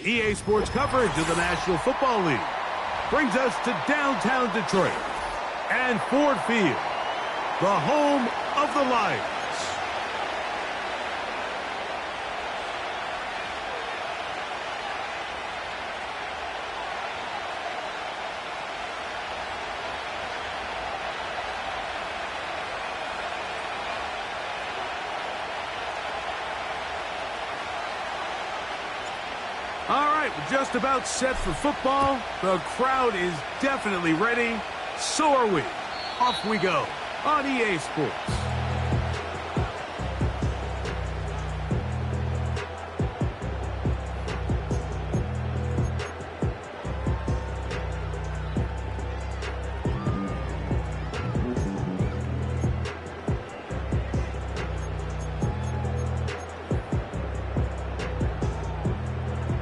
EA Sports coverage of the National Football League brings us to downtown Detroit and Ford Field, the home of the Lions. All right, we're just about set for football. The crowd is definitely ready. So are we. Off we go on EA Sports.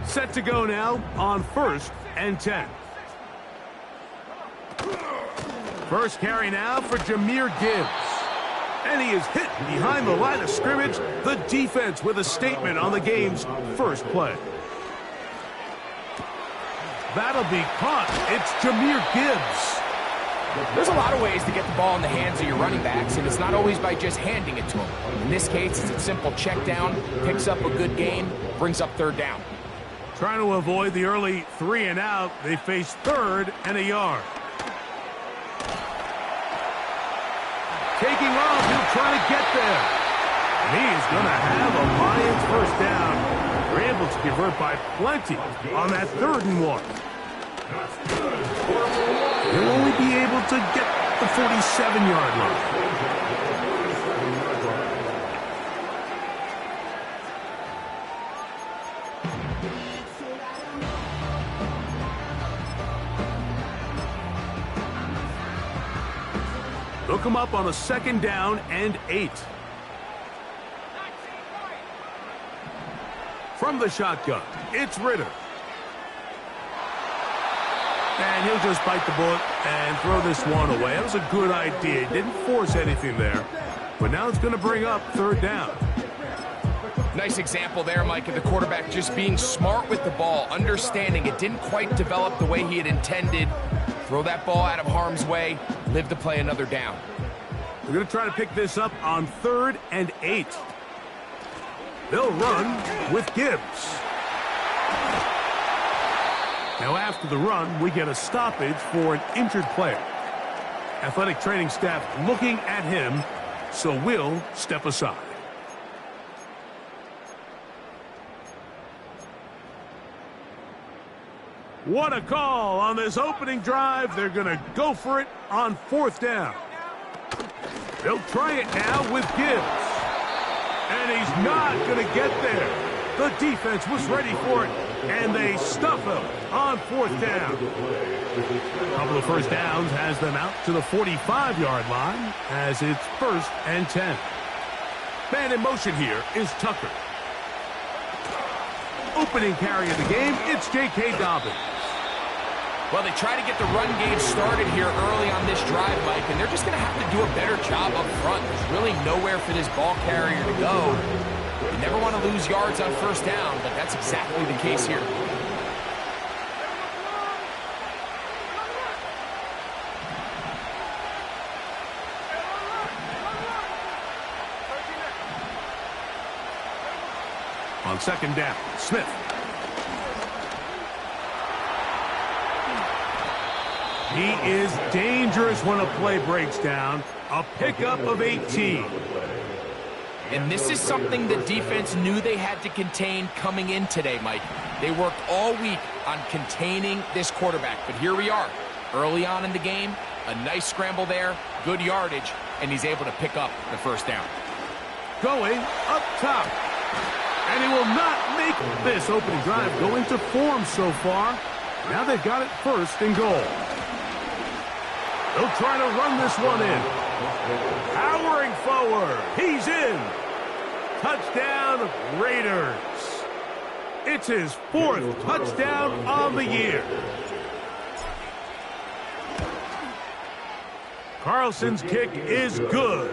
Set to go now on 1st and 10. First carry now for Jahmyr Gibbs. And he is hit behind the line of scrimmage. The defense with a statement on the game's first play. That'll be caught. It's Jahmyr Gibbs. There's a lot of ways to get the ball in the hands of your running backs, and it's not always by just handing it to them. In this case, it's a simple check down, picks up a good gain, brings up 3rd down. Trying to avoid the early 3 and out, they face 3rd and a yard. Taking off, he'll try to get there. And he is going to have a Lions first down. They're able to convert by plenty on that 3rd and 1. He'll only be able to get the 47-yard line. They'll come up on a 2nd down and 8. From the shotgun, it's Ritter. And he'll just bite the bullet and throw this one away. That was a good idea. He didn't force anything there. But now it's going to bring up 3rd down. Nice example there, Mike, of the quarterback just being smart with the ball, understanding it didn't quite develop the way he had intended. Throw that ball out of harm's way, live to play another down. We're going to try to pick this up on 3rd and 8. They'll run with Gibbs. Now after the run, we get a stoppage for an injured player. Athletic training staff looking at him, so we'll step aside. What a call on this opening drive. They're going to go for it on 4th down. They'll try it now with Gibbs. And he's not going to get there. The defense was ready for it, and they stuff him on 4th down. A couple of first downs has them out to the 45-yard line as it's 1st and 10. Man in motion here is Tucker. Opening carry of the game, it's J.K. Dobbins. Well, they try to get the run game started here early on this drive, Mike, and they're just going to have to do a better job up front. There's really nowhere for this ball carrier to go. You never want to lose yards on 1st down, but that's exactly the case here. On 2nd down, Smith. He is dangerous when a play breaks down. A pickup of 18. And this is something the defense knew they had to contain coming in today, Mike. They worked all week on containing this quarterback. But here we are, early on in the game. A nice scramble there, good yardage, and he's able to pick up the 1st down. Going up top. And he will not make this opening drive go into form so far. Now they've got it 1st and goal. They'll try to run this one in. Powering forward. He's in. Touchdown, Raiders. It's his 4th touchdown on the year. Carlson's kick is good.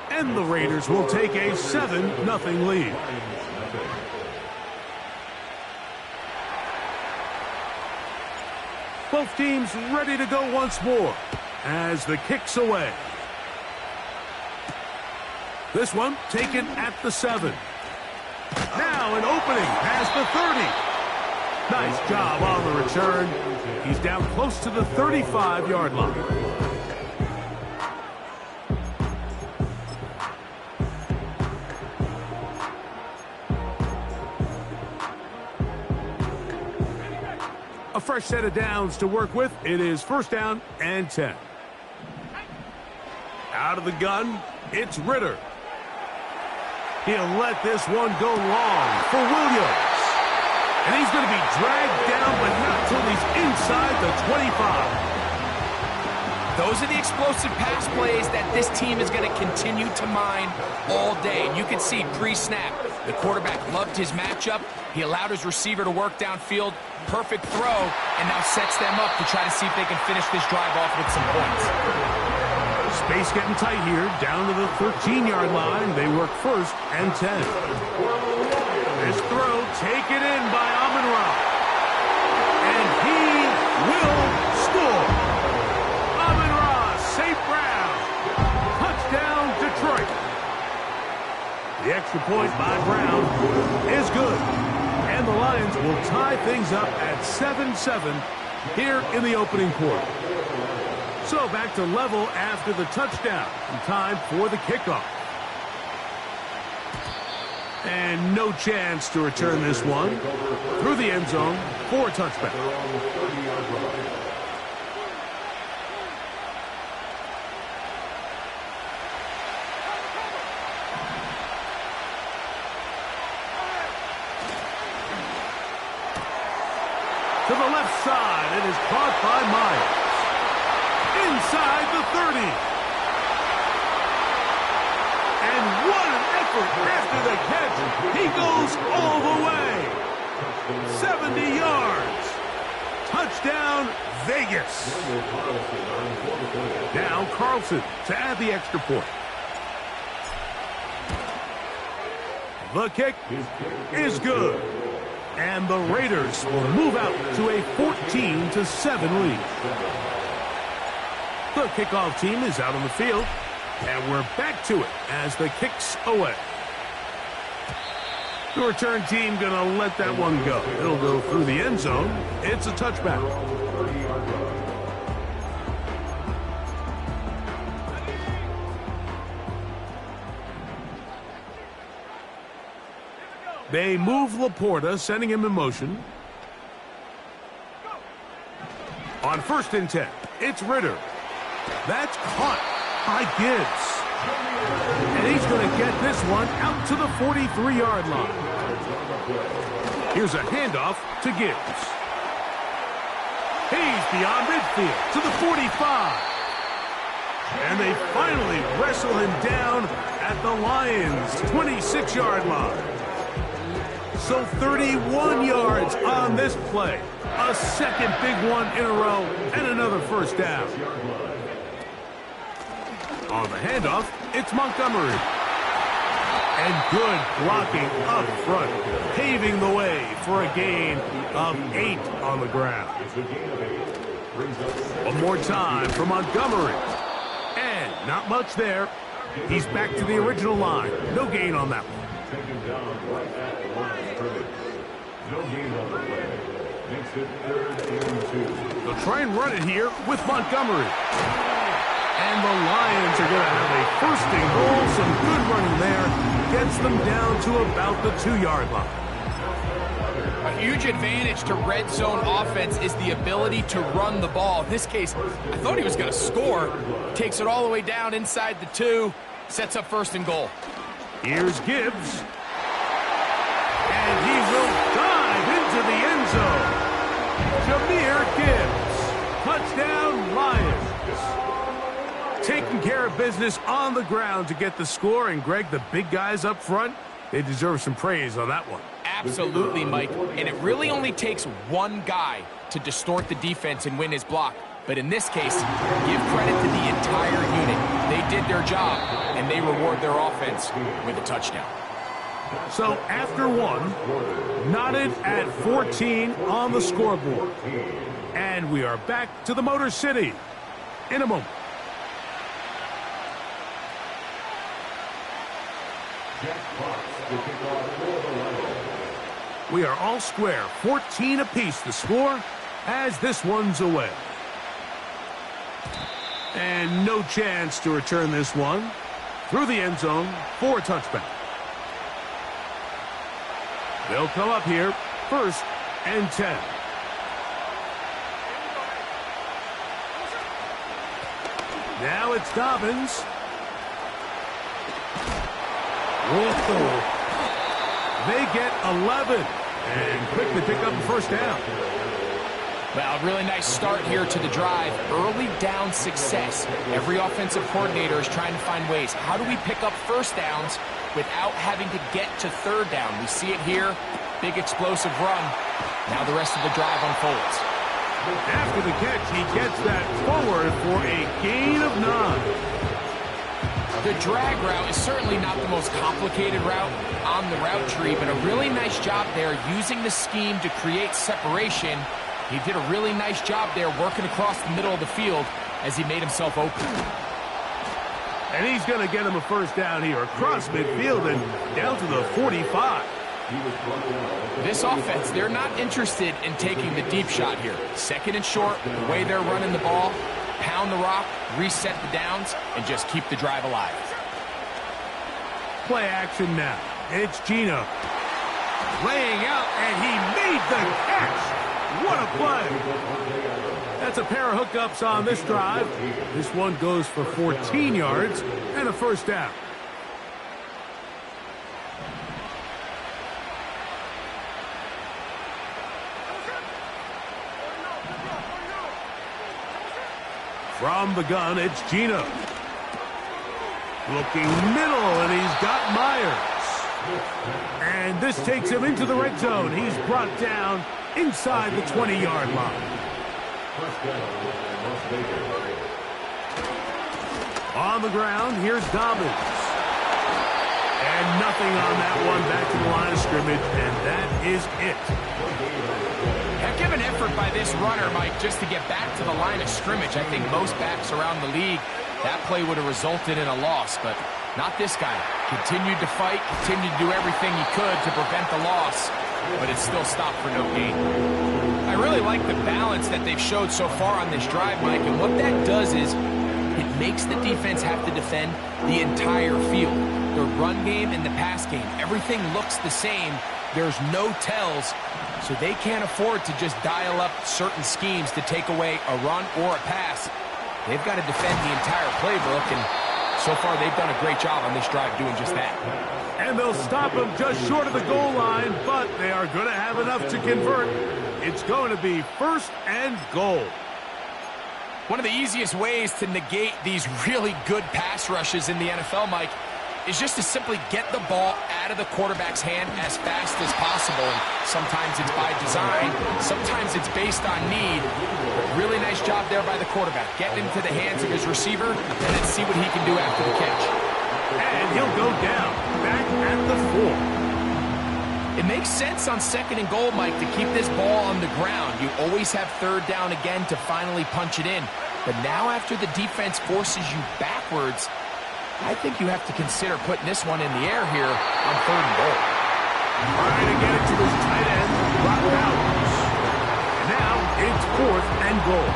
And the Raiders will take a 7-0 lead. Both teams ready to go once more as the kick's away. This one taken at the 7. Now an opening past the 30. Nice job on the return. He's down close to the 35-yard line. A fresh set of downs to work with. It is 1st down and 10. Out of the gun, it's Ritter. He'll let this one go long for Williams. And he's going to be dragged down, but not till he's inside the 25. Those are the explosive pass plays that this team is going to continue to mine all day. And you can see pre-snap, the quarterback loved his matchup. He allowed his receiver to work downfield. Perfect throw, and now sets them up to try to see if they can finish this drive off with some points. Space getting tight here, down to the 13-yard line. They work 1st and 10. This throw taken in by Amon-Ra. And he will score. Amon-Ra, St. Brown. Touchdown, Detroit. The extra point by Brown is good. And the Lions will tie things up at 7-7 here in the opening quarter. So back to level after the touchdown. And time for the kickoff. And no chance to return this one through the end zone for a touchback. To the left side, it is caught by Myers. Inside the 30. And what an effort after the catch. He goes all the way. 70 yards. Touchdown, Vegas. Now Carlson to add the extra point. The kick is good. And the Raiders will move out to a 14-7 lead. The kickoff team is out on the field, and we're back to it as the kick's away. The return team going to let that one go. It'll go through the end zone. It's a touchback. They move Laporta, sending him in motion. On 1st and 10, it's Ritter. That's caught by Gibbs. And he's going to get this one out to the 43-yard line. Here's a handoff to Gibbs. He's beyond midfield to the 45. And they finally wrestle him down at the Lions' 26-yard line. So 31 yards on this play. A second big one in a row and another 1st down. On the handoff, it's Montgomery. And good blocking up front, paving the way for a gain of 8 on the ground. One more time for Montgomery. And not much there. He's back to the original line. No gain on that one. They'll try and run it here with Montgomery. And the Lions are going to have a 1st and goal. Some good running there. Gets them down to about the 2-yard line. A huge advantage to red zone offense is the ability to run the ball. In this case, I thought he was going to score. Takes it all the way down inside the 2. Sets up 1st and goal. Here's Gibbs. And he will dive into the end zone. Jahmyr Gibbs. Touchdown, Lions. Taking care of business on the ground to get the score. And, Greg, the big guys up front, they deserve some praise on that one. Absolutely, Mike. And it really only takes one guy to distort the defense and win his block. But in this case, give credit to the entire unit. They did their job, and they reward their offense with a touchdown. So after one, knotted at 14 on the scoreboard. And we are back to the Motor City in a moment. We are all square, 14 apiece to score as this one's away. And no chance to return this one through the end zone for a touchback. They'll come up here, 1st and 10. Now it's Dobbins. Whoa. They get 11 and quickly pick up the 1st down. Well, really nice start here to the drive. Early down success. Every offensive coordinator is trying to find ways. How do we pick up 1st downs without having to get to 3rd down? We see it here. Big explosive run. Now the rest of the drive unfolds. After the catch, he gets that forward for a gain of 9. The drag route is certainly not the most complicated route on the route tree, but a really nice job there using the scheme to create separation. He did a really nice job there working across the middle of the field as he made himself open. And he's going to get him a 1st down here across midfield and down to the 45. This offense, they're not interested in taking the deep shot here. 2nd and short, the way they're running the ball, pound the rock, reset the downs, and just keep the drive alive. Play action now. It's Gino. Laying out, and he made the catch. What a play. That's a pair of hookups on this drive. This one goes for 14 yards and a 1st down. From the gun, it's Gino. Looking middle, and he's got Myers. And this takes him into the red zone. He's brought down inside the 20-yard line. On the ground, here's Dobbins. And nothing on that one, back to the line of scrimmage, and that is it. Heck of an effort by this runner, Mike, just to get back to the line of scrimmage. I think most backs around the league, that play would have resulted in a loss, but not this guy. Continued to fight, continued to do everything he could to prevent the loss, but it still stopped for no gain. I really like the balance that they've showed so far on this drive, Mike, and what that does is it makes the defense have to defend the entire field. The run game and the pass game, everything looks the same. There's no tells, so they can't afford to just dial up certain schemes to take away a run or a pass. They've got to defend the entire playbook, and so far they've done a great job on this drive doing just that. And they'll stop him just short of the goal line, but they are going to have enough to convert. It's going to be 1st and goal. One of the easiest ways to negate these really good pass rushes in the NFL, Mike, is just to simply get the ball out of the quarterback's hand as fast as possible. And sometimes it's by design, sometimes it's based on need. But really nice job there by the quarterback, getting into the hands of his receiver, and then see what he can do after the catch. And he'll go down, back at the 4. It makes sense on 2nd and goal, Mike, to keep this ball on the ground. You always have 3rd down again to finally punch it in. But now after the defense forces you backwards, I think you have to consider putting this one in the air here on 3rd and goal. Trying to get it to his tight end, Brock Bowers. Now it's 4th and goal.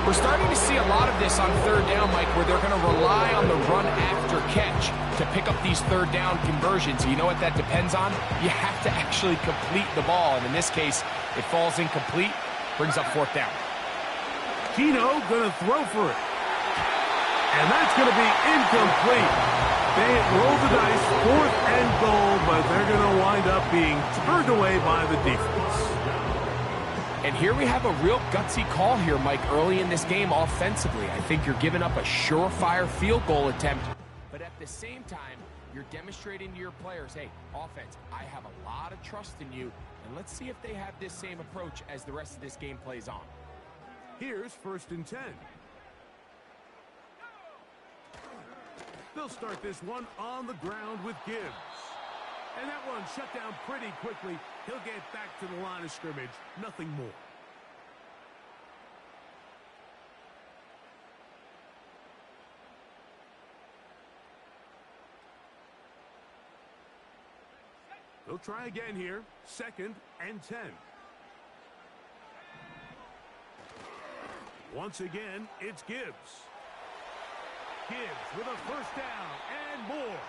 We're starting to see a lot of this on 3rd down, Mike, where they're going to rely on the run after catch to pick up these 3rd down conversions. You know what that depends on? You have to actually complete the ball, and in this case, it falls incomplete, brings up 4th down. Gino going to throw for it. And that's going to be incomplete. They roll the dice, 4th and goal, but they're going to wind up being turned away by the defense. And here we have a real gutsy call here, Mike, early in this game offensively. I think you're giving up a surefire field goal attempt, but at the same time, you're demonstrating to your players, hey, offense, I have a lot of trust in you, and let's see if they have this same approach as the rest of this game plays on. Here's 1st and 10. They'll start this one on the ground with Gibbs. And that one shut down pretty quickly. He'll get back to the line of scrimmage. Nothing more. He'll try again here. 2nd and 10. Once again, it's Gibbs. Gibbs with a first down and more.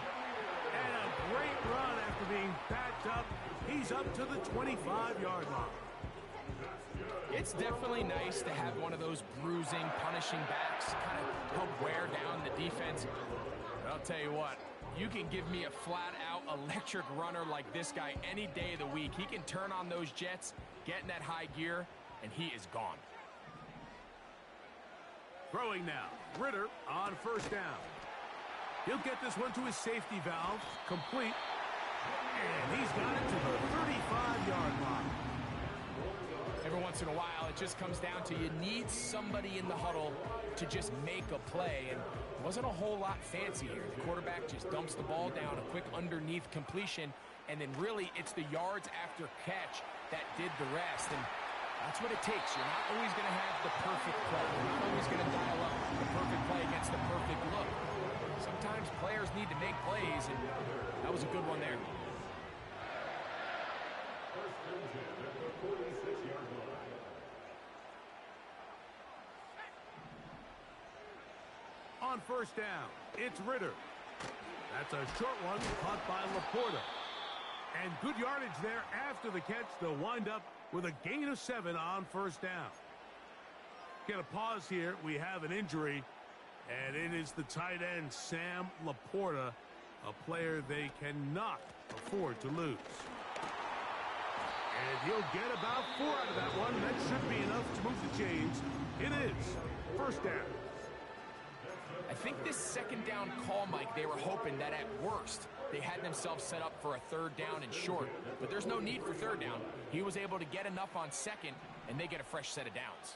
And a great run after being backed up. He's up to the 25-yard line. It's definitely nice to have one of those bruising, punishing backs kind of help wear down the defense. But I'll tell you what, you can give me a flat-out electric runner like this guy any day of the week. He can turn on those jets, get in that high gear, and he is gone. Throwing now. Ritter on first down. He'll get this one to his safety valve. Complete. And he's got it to the 35-yard line. Every once in a while, it just comes down to you need somebody in the huddle to just make a play. And it wasn't a whole lot fancy here. The quarterback just dumps the ball down, a quick underneath completion, and then really it's the yards after catch that did the rest. And that's what it takes. You're not always going to have the perfect play. You're not always going to dial up the perfect play against the perfect look. Sometimes players need to make plays, and that was a good one there. On first down, it's Ritter. That's a short one caught by Laporta. And good yardage there after the catch. They'll wind up with a gain of 7 on first down. Get a pause here. We have an injury, and it is the tight end, Sam Laporta, a player they cannot afford to lose. And he'll get about 4 out of that one. That should be enough to move the chains. It is first down. I think this second down call, Mike, they were hoping that at worst they had themselves set up for a third down and short. But there's no need for third down. He was able to get enough on second, and they get a fresh set of downs.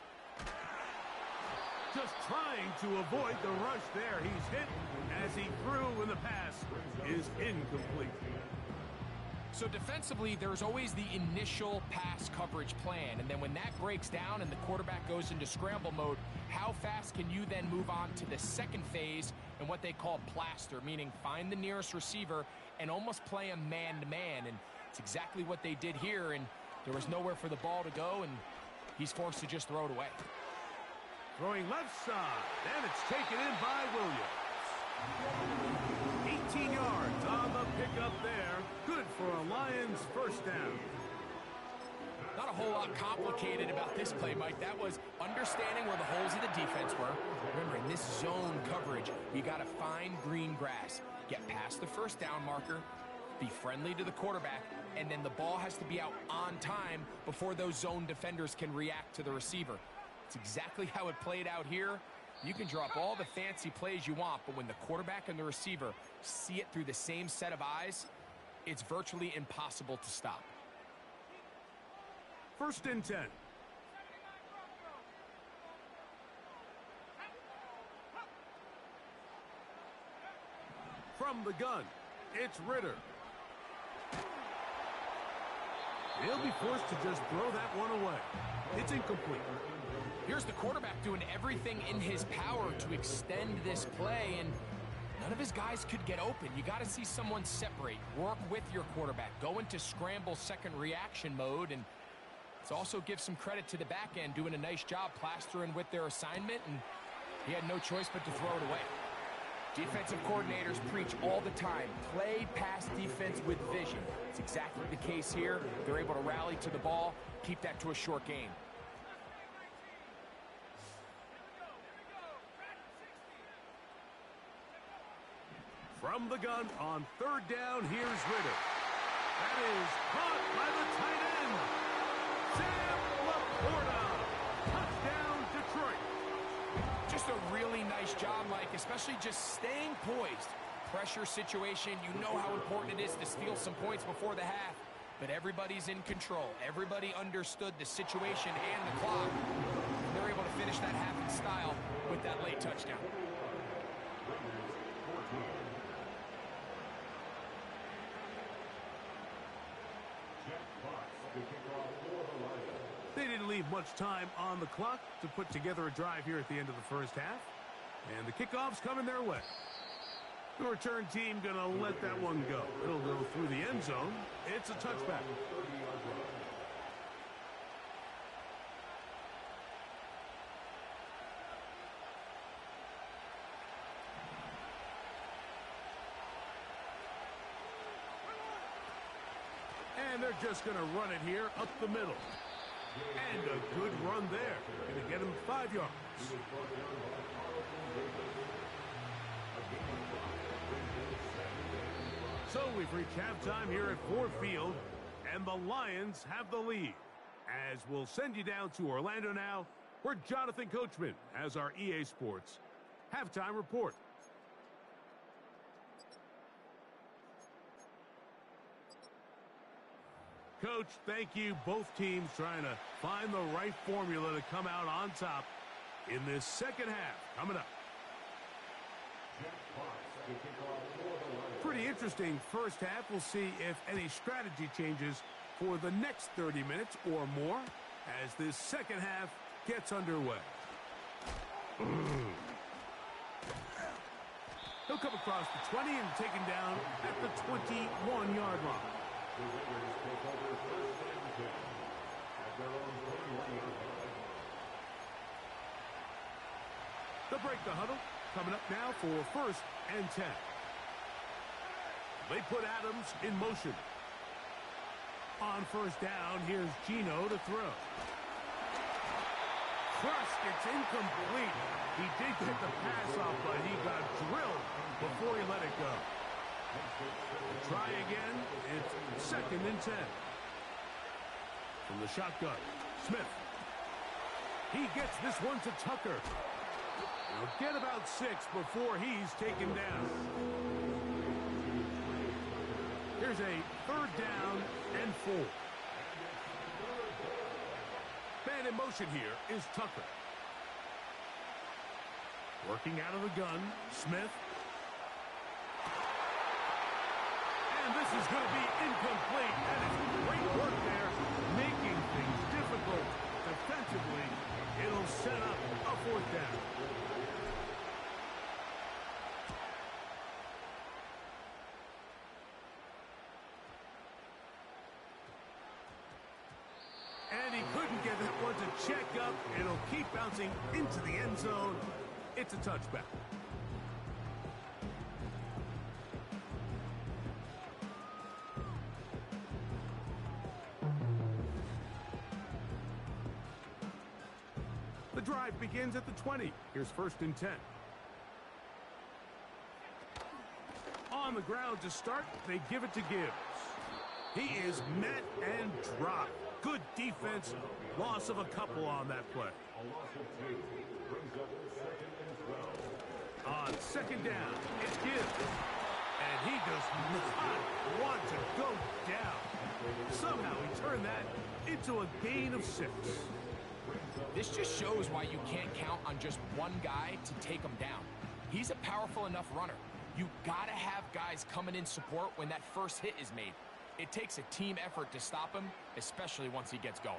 Just trying to avoid the rush there. He's hit as he threw, and the pass is incomplete. So defensively, there's always the initial pass coverage plan, and then when that breaks down and the quarterback goes into scramble mode, how fast can you then move on to the second phase and what they call plaster, meaning find the nearest receiver and almost play a man-to-man, and it's exactly what they did here, and there was nowhere for the ball to go, and he's forced to just throw it away. Throwing left side, and it's taken in by Williams. 18 yards on the pickup there. Good for a Lions first down. Not a whole lot complicated about this play, Mike. That was understanding where the holes of the defense were. Remember, in this zone coverage, you got to find green grass. Get past the first down marker, be friendly to the quarterback, and then the ball has to be out on time before those zone defenders can react to the receiver. It's exactly how it played out here. You can drop all the fancy plays you want, but when the quarterback and the receiver see it through the same set of eyes, it's virtually impossible to stop. First and 10. From the gun, it's Ritter. He'll be forced to just throw that one away. It's incomplete. Here's the quarterback doing everything in his power to extend this play, and none of his guys could get open. You got to see someone separate, work with your quarterback, go into scramble second reaction mode, and let's also give some credit to the back end doing a nice job plastering with their assignment, and he had no choice but to throw it away. Defensive coordinators preach all the time, play pass defense with vision. It's exactly the case here. They're able to rally to the ball, keep that to a short gain. From the gun on third down, here's Ritter. That is caught by the tight end, Sam Laporta. Touchdown, Detroit. Just a really nice job, Mike, especially just staying poised. Pressure situation, you know how important it is to steal some points before the half, but everybody's in control. Everybody understood the situation and the clock. And they're able to finish that half in style with that late touchdown. They didn't leave much time on the clock to put together a drive here at the end of the first half. And the kickoff's coming their way. The return team going to let that one go. It'll go through the end zone. It's a touchback. And they're just going to run it here up the middle. And a good run there. Going to get him 5 yards. So we've reached halftime here at Ford Field, and the Lions have the lead. As we'll send you down to Orlando now, where Jonathan Coachman has our EA Sports halftime report. Coach, thank you. Both teams trying to find the right formula to come out on top in this second half. Coming up. Pretty interesting first half. We'll see if any strategy changes for the next 30 minutes or more as this second half gets underway. He'll come across the 20 and taken down at the 21-yard line. They'll break the huddle. Coming up now for 1st and 10. They put Adams in motion. On 1st down, here's Gino to throw. Crushed, it's incomplete. He did get the pass off, but he got drilled before he let it go. Try again. It's 2nd and 10. From the shotgun, Smith. He gets this one to Tucker. He'll get about 6 before he's taken down. Here's a 3rd down and 4. Man in motion here is Tucker. Working out of the gun, Smith. And this is going to be incomplete. That is great work there, making things difficult defensively. It'll set up a 4th down. And he couldn't get that one to check up. It'll keep bouncing into the end zone. It's a touchback. The drive begins at the 20. Here's 1st and 10. On the ground to start, they give it to Gibbs. He is met and dropped. Good defense. Loss of a couple on that play. On 2nd down, it's Gibbs. And he does not want to go down. Somehow he turned that into a gain of 6. This just shows why you can't count on just one guy to take him down. He's a powerful enough runner. You gotta have guys coming in support when that first hit is made. It takes a team effort to stop him, especially once he gets going.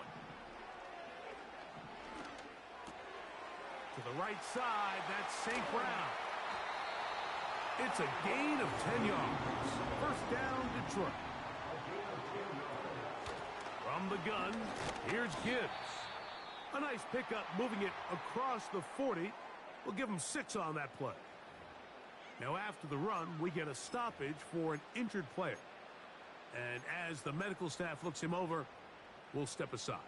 To the right side, that's St. Brown. It's a gain of 10 yards. 1st down, Detroit. From the gun, here's Gibbs. A nice pickup, moving it across the 40. We'll give him 6 on that play. Now after the run, we get a stoppage for an injured player. And as the medical staff looks him over, we'll step aside.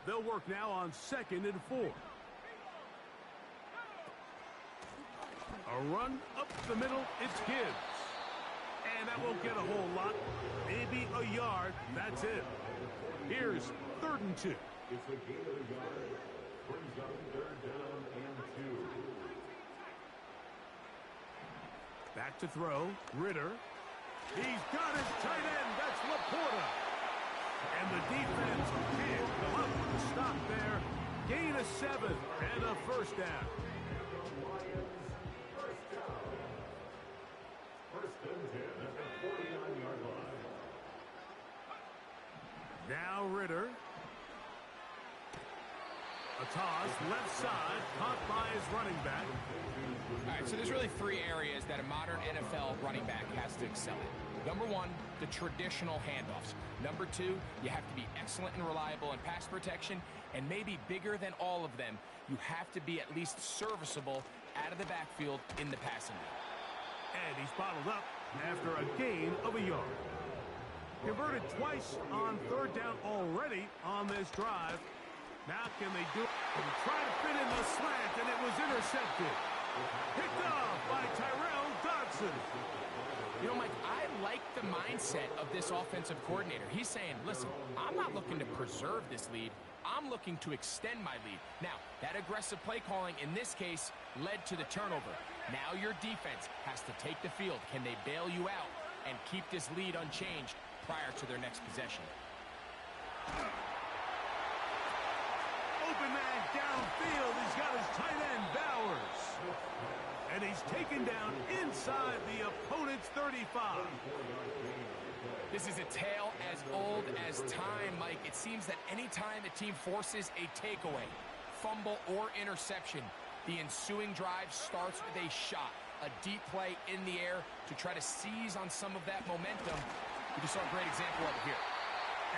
They'll work now on 2nd and 4. A run up the middle, it's Gibbs. And that won't get a whole lot. Maybe a yard, that's it. Here's 3rd and 2. It's a gain of a yard. Brings up 3rd down and 2. Back to throw, Ritter. He's got his tight end, that's Laporta. And the defense can't come up with a stop there. Gain of 7 and a 1st down. Now Ritter. A toss, left side, caught by his running back. All right, so there's really three areas that a modern NFL running back has to excel in. Number one, the traditional handoffs. Number two, you have to be excellent and reliable in pass protection. And maybe bigger than all of them, you have to be at least serviceable out of the backfield in the passing game. And he's bottled up after a gain of a yard. Converted twice on third down already on this drive. Now can they do it? And try to fit in the slant, and it was intercepted. Picked off by Tyrell Dodson. You know, Mike, I like the mindset of this offensive coordinator. He's saying, listen, I'm not looking to preserve this lead. I'm looking to extend my lead. Now, that aggressive play calling in this case led to the turnover. Now your defense has to take the field. Can they bail you out and keep this lead unchanged prior to their next possession? Open man downfield. He's got his tight end, Bowers. And he's taken down inside the opponent's 35. This is a tale as old as time, Mike. It seems that any time a team forces a takeaway, fumble, or interception, the ensuing drive starts with a shot, a deep play in the air to try to seize on some of that momentum. We just saw a great example of it here.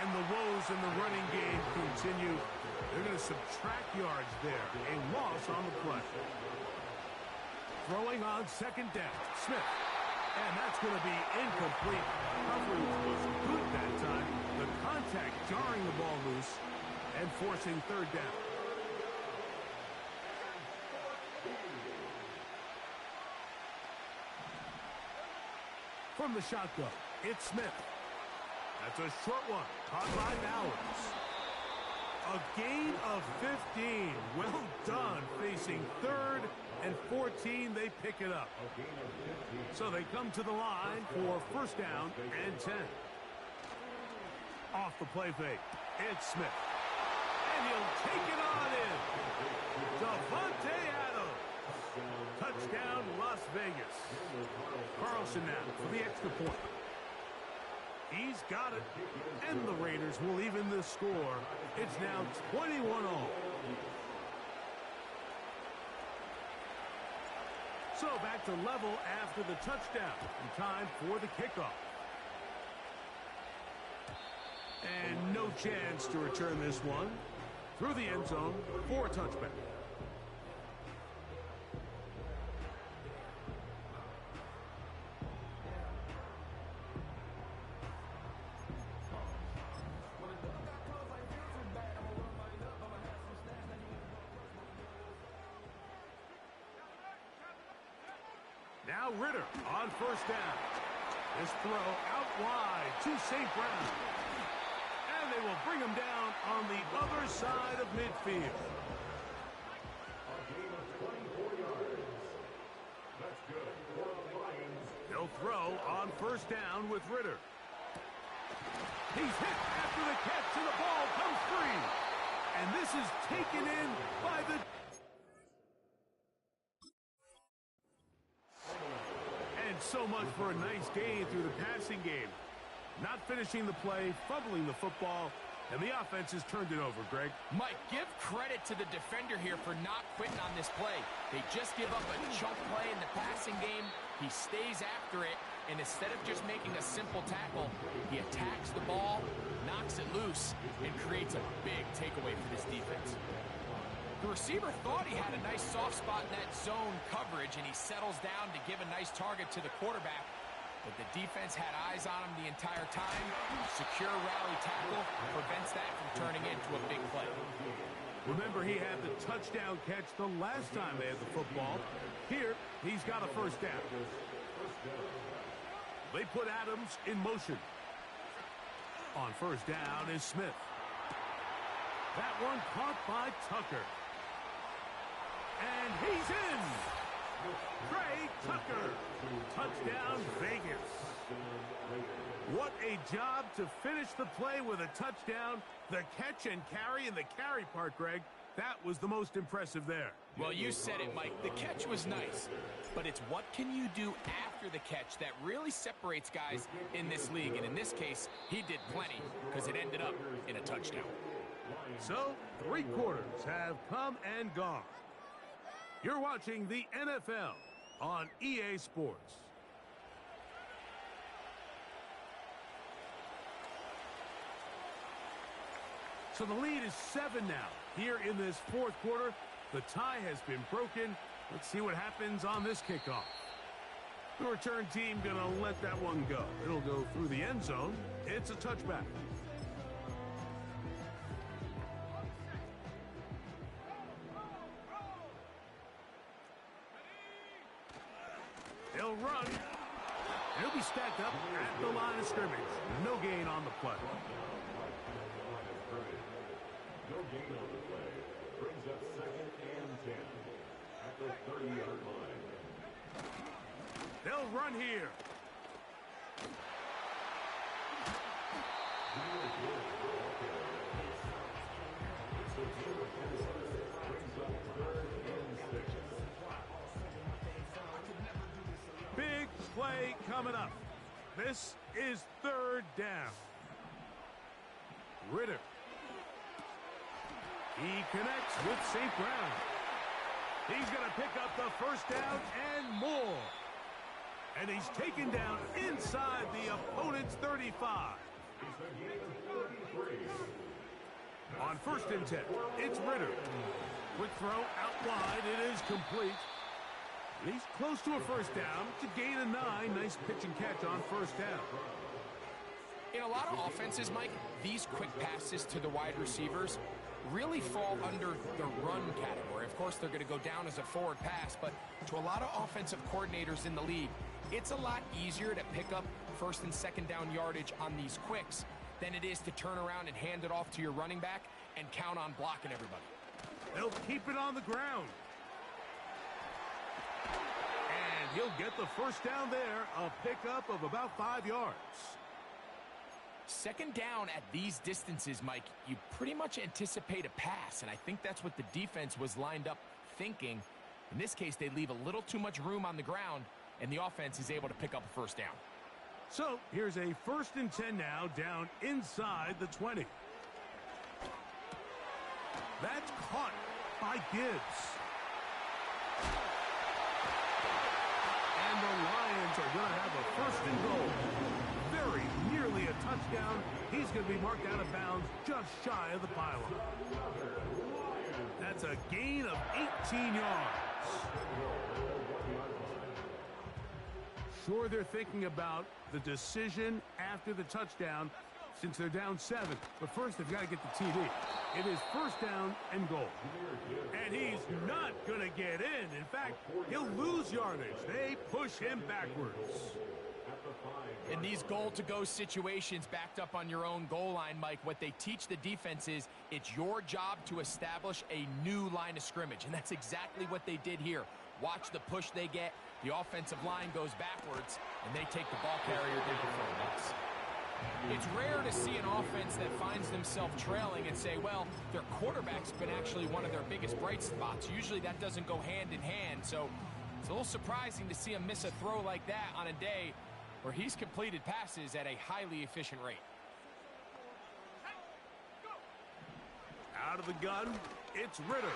And the woes in the running game continue. They're going to subtract yards there. A loss on the play. Throwing on second down. Smith. And that's going to be incomplete. Coverage was good that time. The contact jarring the ball loose and forcing third down. From the shotgun, it's Smith. That's a short one, caught by Bowers. A gain of 15. Well done, facing third and 14. They pick it up. So they come to the line for first down and 10. Off the play fake, it's Smith. And he'll take it on in. Devontae Adams. Touchdown, Las Vegas. Carlson now for the extra point. He's got it. And the Raiders will even the score. It's now 21-all. So back to level after the touchdown. And time for the kickoff. And no chance to return this one. Through the end zone for a touchback. Now Ritter on first down. This throw out wide to St. Brown. And they will bring him down on the other side of midfield. A gain of 24 yards. That's good for the Lions. They'll throw on first down with Ritter. He's hit after the catch and the ball comes free. And this is taken in by the... And so much for a nice gain through the passing game. Not finishing the play, fumbling the football, and the offense has turned it over, Greg. Mike, give credit to the defender here for not quitting on this play. They just give up a chunk play in the passing game. He stays after it, and instead of just making a simple tackle, he attacks the ball, knocks it loose, and creates a big takeaway for this defense. The receiver thought he had a nice soft spot in that zone coverage, and he settles down to give a nice target to the quarterback. But the defense had eyes on him the entire time. Secure rally tackle prevents that from turning into a big play. Remember, he had the touchdown catch the last time they had the football. Here, he's got a first down. They put Adams in motion. On first down is Smith. That one caught by Tucker. And he's in. Trey Tucker. Touchdown, Vegas. What a job to finish the play with a touchdown. The catch and carry, and the carry part, Greg, That was the most impressive there. Well, you said it, Mike. The catch was nice, but it's what can you do after the catch that really separates guys in this league. And in this case, he did plenty because it ended up in a touchdown. So, 3 quarters have come and gone. You're watching the NFL on EA Sports. So the lead is 7 now. Here in this 4th quarter, the tie has been broken. Let's see what happens on this kickoff. The return team going to let that one go. It'll go through the end zone. It's a touchback. He'll run. He'll be stacked up at the line of scrimmage. No gain on the play. No gain on the play. Brings up 2nd and 10 at the 30-yard line. They'll run here. Brings up 3rd and 6. Big play coming up. This is 3rd down. Ritter. He connects with St. Brown. He's going to pick up the 1st down and more. And he's taken down inside the opponent's 35. On 1st and 10, it's Ritter. Quick throw out wide. It is complete. He's close to a 1st down to gain a 9. Nice pitch and catch on 1st down. In a lot of offenses, Mike, these quick passes to the wide receivers really fall under the run category. Of course, they're going to go down as a forward pass, but to a lot of offensive coordinators in the league, it's a lot easier to pick up 1st and 2nd down yardage on these quicks than it is to turn around and hand it off to your running back and count on blocking everybody. They'll keep it on the ground. And he'll get the 1st down there, a pickup of about 5 yards. 2nd down at these distances, Mike, you pretty much anticipate a pass, and I think that's what the defense was lined up thinking. In this case, they leave a little too much room on the ground, and the offense is able to pick up a 1st down. So here's a 1st and 10 now, down inside the 20. That's caught by Gibbs. And the Lions are going to have a 1st and goal. Very nearly a touchdown. He's going to be marked out of bounds just shy of the pylon. That's a gain of 18 yards. Sure, they're thinking about the decision after the touchdown since they're down 7. But first, they've got to get the TD. It is 1st down and goal. And he's not going to get in. In fact, he'll lose yardage. They push him backwards. In these goal-to-go situations backed up on your own goal line, Mike, what they teach the defense is it's your job to establish a new line of scrimmage, and that's exactly what they did here. Watch the push they get. The offensive line goes backwards, and they take the ball carrier down for a loss. It's rare to see an offense that finds themselves trailing and say, well, their quarterback's been actually one of their biggest bright spots. Usually that doesn't go hand in hand, so it's a little surprising to see him miss a throw like that on a day where he's completed passes at a highly efficient rate. Out of the gun, it's Ritter.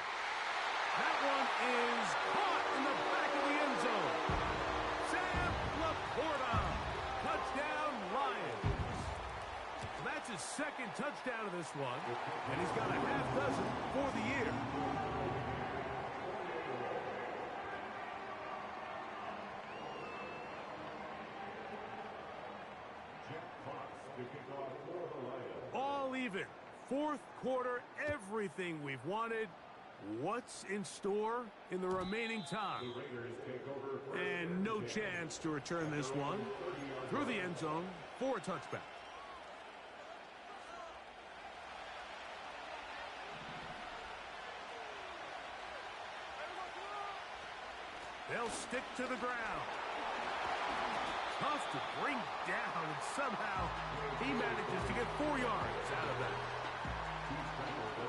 That one is caught in the back of the end zone. Sam Laporta, touchdown Lions. That's his 2nd touchdown of this one, and he's got a half dozen for the year. All even. 4th quarter, everything we've wanted. What's in store in the remaining time? And no chance to return this one through the end zone for a touchback. They'll stick to the ground. Tough to bring down, and somehow he manages to get 4 yards out of that.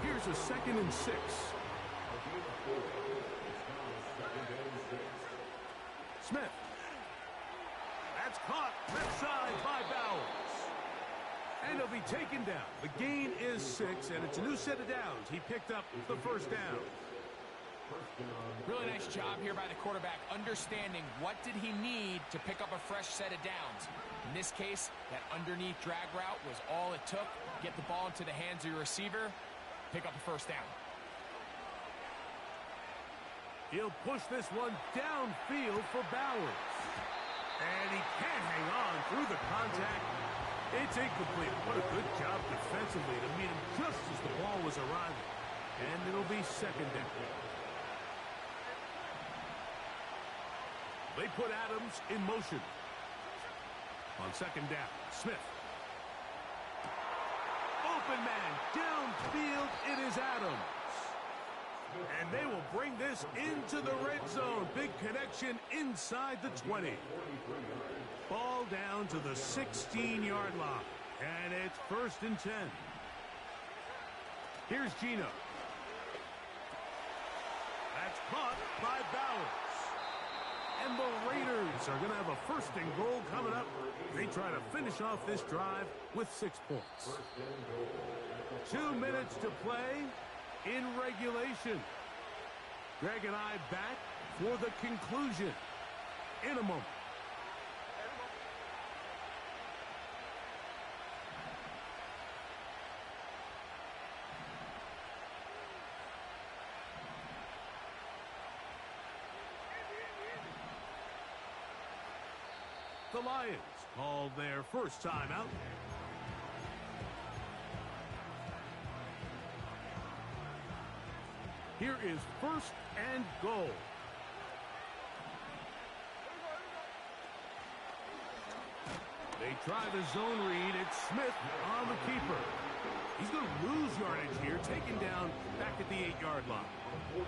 Here's a 2nd and 6. taken down. The gain is 6, and it's a new set of downs. He picked up the first down. Really nice job here by the quarterback, understanding what did he need to pick up a fresh set of downs. In this case, that underneath drag route was all it took. Get the ball into the hands of your receiver, pick up a first down. He'll push this one downfield for Bowers. And he can't hang on through the contact. It's incomplete. What a good job defensively to meet him just as the ball was arriving. And it'll be second down. They put Adams in motion. On second down, Smith. Open man, downfield, it is Adams. And they will bring this into the red zone. Big connection inside the 20. Ball down to the 16-yard line. And it's 1st and 10. Here's Gino. That's caught by Bowers. And the Raiders are going to have a 1st and goal coming up. They try to finish off this drive with 6 points. 2 minutes to play in regulation. Greg and I back for the conclusion in a moment. The Lions called their first timeout. Here is 1st and goal. They try the zone read. It's Smith on the keeper. He's going to lose yardage here, taken down back at the 8-yard line.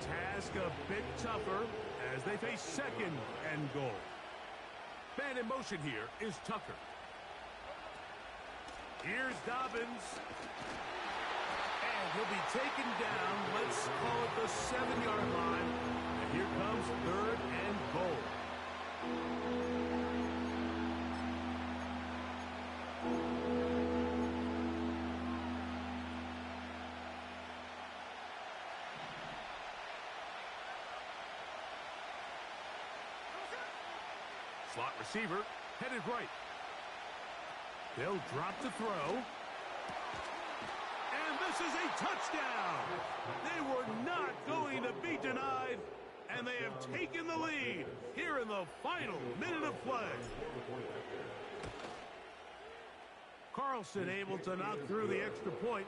Task a bit tougher as they face 2nd and goal. Man in motion here is Tucker. Here's Dobbins. And he'll be taken down, let's call it the 7-yard line. And here comes 3rd and goal. Slot receiver headed right. They'll drop the throw. And this is a touchdown. They were not going to be denied. And they have taken the lead here in the final minute of play. Carlson able to knock through the extra point.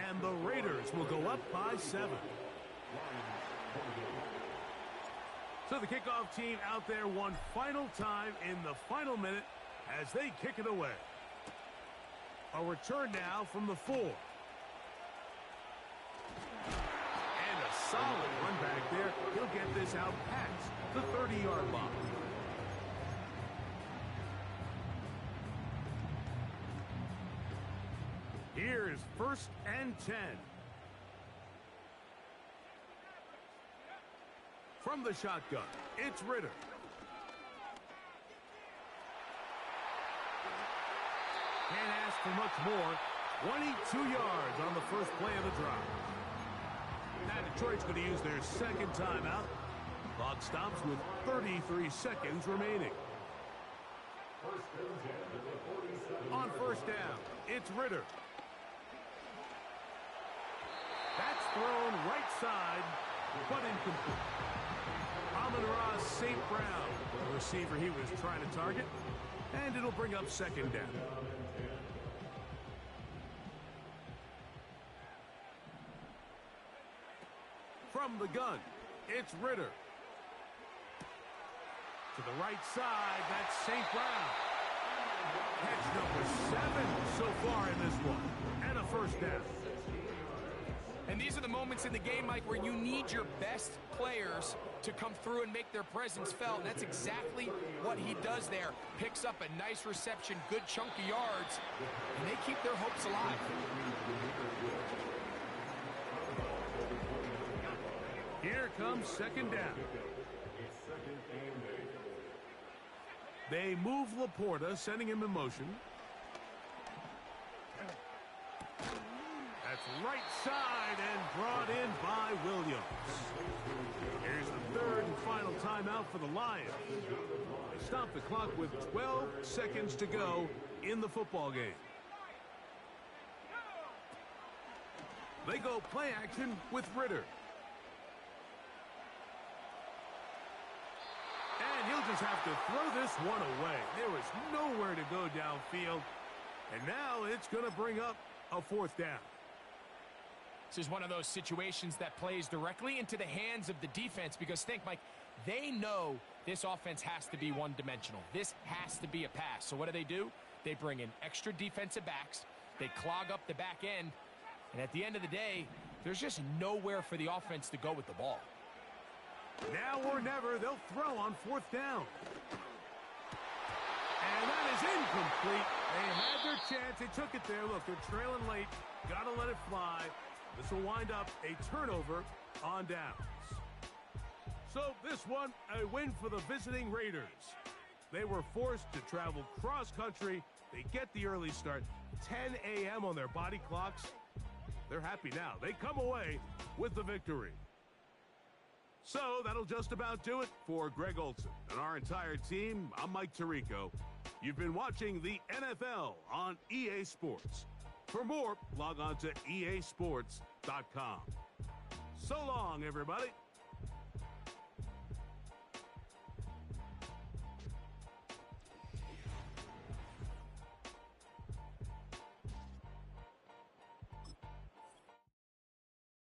And the Raiders will go up by 7. So the kickoff team out there one final time in the final minute as they kick it away. A return now from the 4. And a solid run back there. He'll get this out past the 30-yard line. Here's 1st and 10. From the shotgun, it's Ritter. Can't ask for much more. 22 yards on the first play of the drive. Now Detroit's going to use their 2nd timeout. Clock stops with 33 seconds remaining. On 1st down, it's Ritter. That's thrown right side, but incomplete. Amon-Ra St. Brown, the receiver he was trying to target, and it'll bring up 2nd down. From the gun, it's Ritter. To the right side, that's St. Brown. Catch number 7 so far in this one, and a 1st down. And these are the moments in the game, Mike, where you need your best players to come through and make their presence felt. And that's exactly what he does there. Picks up a nice reception, good chunk of yards, and they keep their hopes alive. Here comes 2nd down. They move Laporta, sending him in motion. right side and brought in by Williams. Here's the third and final timeout for the Lions. They stop the clock with 12 seconds to go in the football game. They go play action with Ritter. And he'll just have to throw this one away. There was nowhere to go downfield. And now it's going to bring up a fourth down. This is one of those situations that plays directly into the hands of the defense because think, Mike, they know this offense has to be one-dimensional. This has to be a pass. So what do? They bring in extra defensive backs. They clog up the back end. And at the end of the day, there's just nowhere for the offense to go with the ball. Now or never, they'll throw on fourth down. And that is incomplete. They had their chance. They took it there. Look, they're trailing late. Got to let it fly. This will wind up a turnover on downs. So this one, a win for the visiting Raiders. They were forced to travel cross-country. They get the early start. 10 a.m. on their body clocks. They're happy now. They come away with the victory. So that'll just about do it for Greg Olson and our entire team. I'm Mike Tirico. You've been watching the NFL on EA Sports. For more, log on to easports.com. So long, everybody.